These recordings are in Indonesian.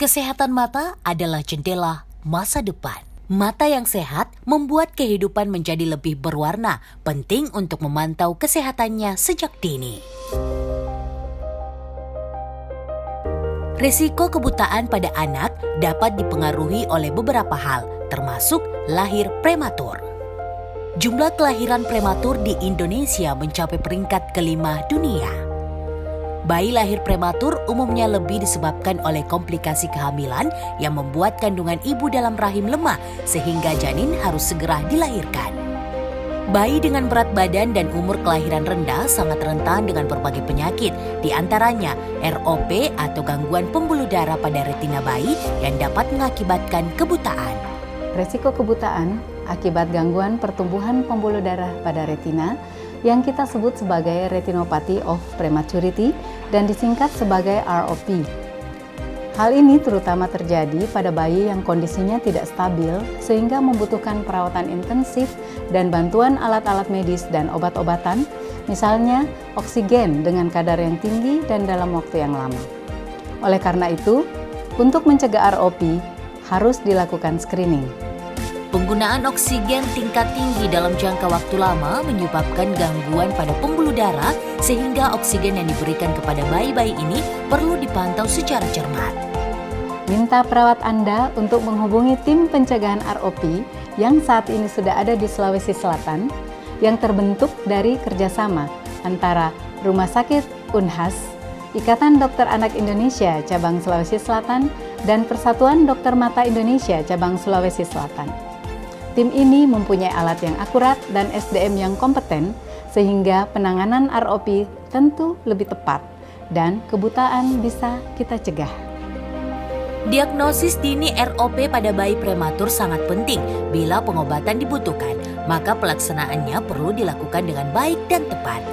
Kesehatan mata adalah jendela masa depan. Mata yang sehat membuat kehidupan menjadi lebih berwarna, penting untuk memantau kesehatannya sejak dini. Risiko kebutaan pada anak dapat dipengaruhi oleh beberapa hal, termasuk lahir prematur. Jumlah kelahiran prematur di Indonesia mencapai peringkat kelima dunia. Bayi lahir prematur umumnya lebih disebabkan oleh komplikasi kehamilan yang membuat kandungan ibu dalam rahim lemah sehingga janin harus segera dilahirkan. Bayi dengan berat badan dan umur kelahiran rendah sangat rentan dengan berbagai penyakit, di antaranya ROP atau gangguan pembuluh darah pada retina bayi yang dapat mengakibatkan kebutaan. Resiko kebutaan akibat gangguan pertumbuhan pembuluh darah pada retina yang kita sebut sebagai retinopathy of prematurity dan disingkat sebagai ROP. Hal ini terutama terjadi pada bayi yang kondisinya tidak stabil sehingga membutuhkan perawatan intensif dan bantuan alat-alat medis dan obat-obatan, misalnya oksigen dengan kadar yang tinggi dan dalam waktu yang lama. Oleh karena itu, untuk mencegah ROP harus dilakukan screening. Penggunaan oksigen tingkat tinggi dalam jangka waktu lama menyebabkan gangguan pada pembuluh darah sehingga oksigen yang diberikan kepada bayi-bayi ini perlu dipantau secara cermat. Minta perawat Anda untuk menghubungi tim pencegahan ROP yang saat ini sudah ada di Sulawesi Selatan yang terbentuk dari kerjasama antara Rumah Sakit Unhas, Ikatan Dokter Anak Indonesia Cabang Sulawesi Selatan, dan Persatuan Dokter Mata Indonesia Cabang Sulawesi Selatan. Tim ini mempunyai alat yang akurat dan SDM yang kompeten sehingga penanganan ROP tentu lebih tepat dan kebutaan bisa kita cegah. Diagnosis dini ROP pada bayi prematur sangat penting. Bila pengobatan dibutuhkan, maka pelaksanaannya perlu dilakukan dengan baik dan tepat.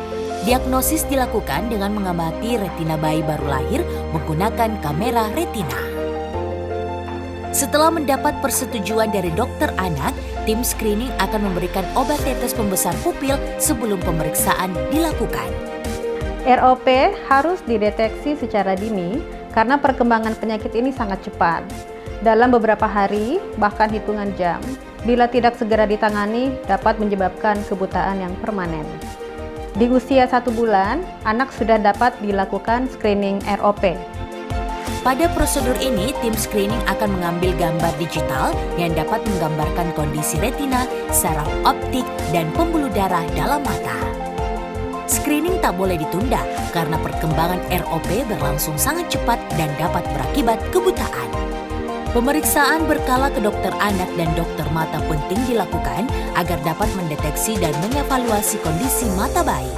Diagnosis dilakukan dengan mengamati retina bayi baru lahir menggunakan kamera retina. Setelah mendapat persetujuan dari dokter anak, tim screening akan memberikan obat tetes pembesar pupil sebelum pemeriksaan dilakukan. ROP harus dideteksi secara dini karena perkembangan penyakit ini sangat cepat. Dalam beberapa hari, bahkan hitungan jam, bila tidak segera ditangani dapat menyebabkan kebutaan yang permanen. Di usia 1 bulan, anak sudah dapat dilakukan screening ROP. Pada prosedur ini, tim screening akan mengambil gambar digital yang dapat menggambarkan kondisi retina, saraf optik, dan pembuluh darah dalam mata. Screening tak boleh ditunda karena perkembangan ROP berlangsung sangat cepat dan dapat berakibat kebutaan. Pemeriksaan berkala ke dokter anak dan dokter mata penting dilakukan agar dapat mendeteksi dan mengevaluasi kondisi mata bayi.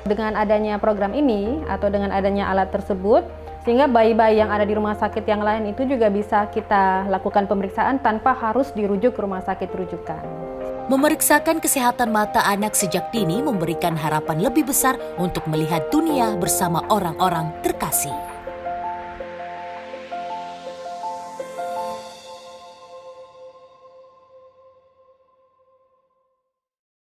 Dengan adanya program ini atau dengan adanya alat tersebut, sehingga bayi-bayi yang ada di rumah sakit yang lain itu juga bisa kita lakukan pemeriksaan tanpa harus dirujuk ke rumah sakit rujukan. Memeriksakan kesehatan mata anak sejak dini memberikan harapan lebih besar untuk melihat dunia bersama orang-orang terkasih.